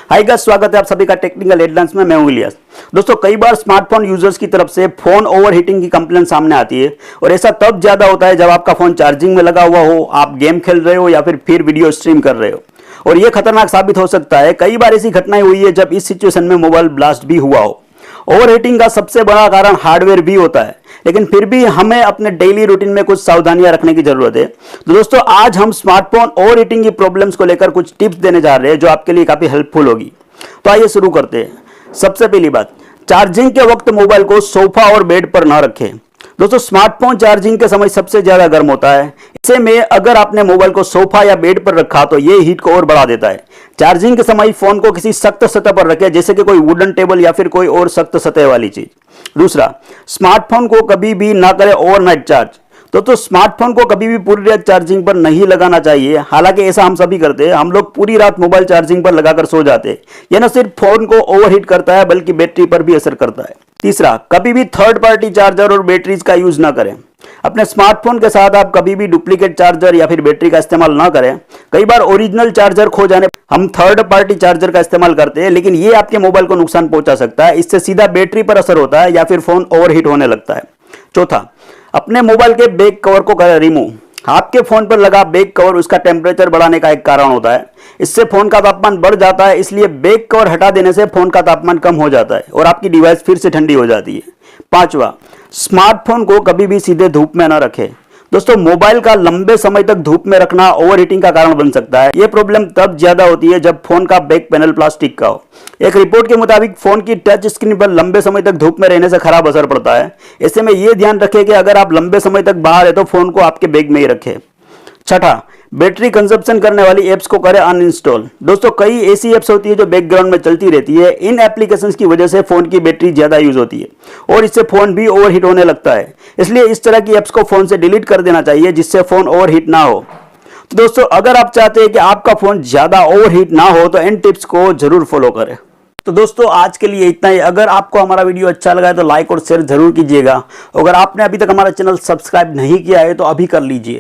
Hi guys, स्वागत है आप सभी का टेक्निकल हेडलाइंस में। मैं हूं इलियास। दोस्तों, कई बार स्मार्टफोन यूजर्स की तरफ से फोन ओवरहीटिंग की कंप्लेन सामने आती है और ऐसा तब ज्यादा होता है जब आपका फोन चार्जिंग में लगा हुआ हो, आप गेम खेल रहे हो या फिर वीडियो स्ट्रीम कर रहे हो और यह खतरनाक साबित हो सकता है। कई बार ऐसी घटनाएं हुई है जब इस सिचुएशन में मोबाइल ब्लास्ट भी हुआ हो। ओवरहीटिंग का सबसे बड़ा कारण हार्डवेयर भी होता है, लेकिन फिर भी हमें अपने डेली रूटीन में कुछ सावधानियां रखने की जरूरत है। तो दोस्तों, आज हम स्मार्टफोन ओवरहीटिंग की प्रॉब्लम्स को लेकर कुछ टिप्स देने जा रहे हैं जो आपके लिए काफी हेल्पफुल होगी। तो आइए शुरू करते हैं। सबसे पहली बात, चार्जिंग के वक्त मोबाइल को सोफा और बेड पर न रखें। दोस्तों, स्मार्टफोन चार्जिंग के समय सबसे ज्यादा गर्म होता है। ऐसे में अगर आपने मोबाइल को सोफा या बेड पर रखा तो ये हीट को और बढ़ा देता है। चार्जिंग के समय फोन को किसी सख्त सतह पर रखें, जैसे कि कोई वुडन टेबल या फिर कोई और सख्त सतह वाली चीज। दूसरा, स्मार्टफोन को कभी भी ना करें ओवरनाइट चार्ज। तो स्मार्टफोन को कभी भी पूरी रात चार्जिंग पर नहीं लगाना चाहिए। हालांकि ऐसा हम सभी करते हैं, हम लोग पूरी रात मोबाइल चार्जिंग पर लगाकर सो जाते हैं। यह न सिर्फ फोन को ओवरहीट करता है बल्कि बैटरी पर भी असर करता है। तीसरा, कभी भी थर्ड पार्टी चार्जर और बैटरीज का यूज ना करें। अपने स्मार्टफोन के साथ आप कभी भी डुप्लीकेट चार्जर या फिर बैटरी का इस्तेमाल ना करें। कई बार ओरिजिनल चार्जर खो जाने पर हम थर्ड पार्टी चार्जर का इस्तेमाल करते हैं, लेकिन ये आपके मोबाइल को नुकसान पहुंचा सकता है। इससे सीधा बैटरी पर असर होता है या फिर फोन ओवरहीट होने लगता है। चौथा, अपने मोबाइल के बैक कवर को करें रिमूव। आपके फोन पर लगा बैक कवर उसका टेम्परेचर बढ़ाने का एक कारण होता है। इससे फोन का तापमान बढ़ जाता है, इसलिए बैक कवर हटा देने से फोन का तापमान कम हो जाता है और आपकी डिवाइस फिर से ठंडी हो जाती है। पांचवा, स्मार्टफोन को कभी भी सीधे धूप में न रखें। दोस्तों, मोबाइल का लंबे समय तक धूप में रखना ओवरहीटिंग का कारण बन सकता है। यह प्रॉब्लम तब ज्यादा होती है जब फोन का बैक पैनल प्लास्टिक का हो। एक रिपोर्ट के मुताबिक फोन की टच स्क्रीन पर लंबे समय तक धूप में रहने से खराब असर पड़ता है। ऐसे में यह ध्यान रखें कि अगर आप लंबे समय तक बाहर है तो फोन को आपके बैग में ही रखें। छठा, बैटरी कंजप्शन करने वाली एप्स को करें अनइंस्टॉल। दोस्तों, कई ऐसी एप्स होती है जो बैकग्राउंड में चलती रहती है। इन एप्लीकेशंस की वजह से फोन की बैटरी ज्यादा यूज होती है और इससे फोन भी ओवरहीट होने लगता है। इसलिए इस तरह की एप्स को फोन से डिलीट कर देना चाहिए, जिससे फोन ओवरहीट ना हो। तो दोस्तों, अगर आप चाहते हैं कि आपका फोन ज्यादा ओवरहीट ना हो तो इन टिप्स को जरूर फॉलो करें। तो दोस्तों, आज के लिए इतना ही। अगर आपको हमारा वीडियो अच्छा लगा है तो लाइक और शेयर जरूर कीजिएगा। अगर आपने अभी तक हमारा चैनल सब्सक्राइब नहीं किया है तो अभी कर लीजिए।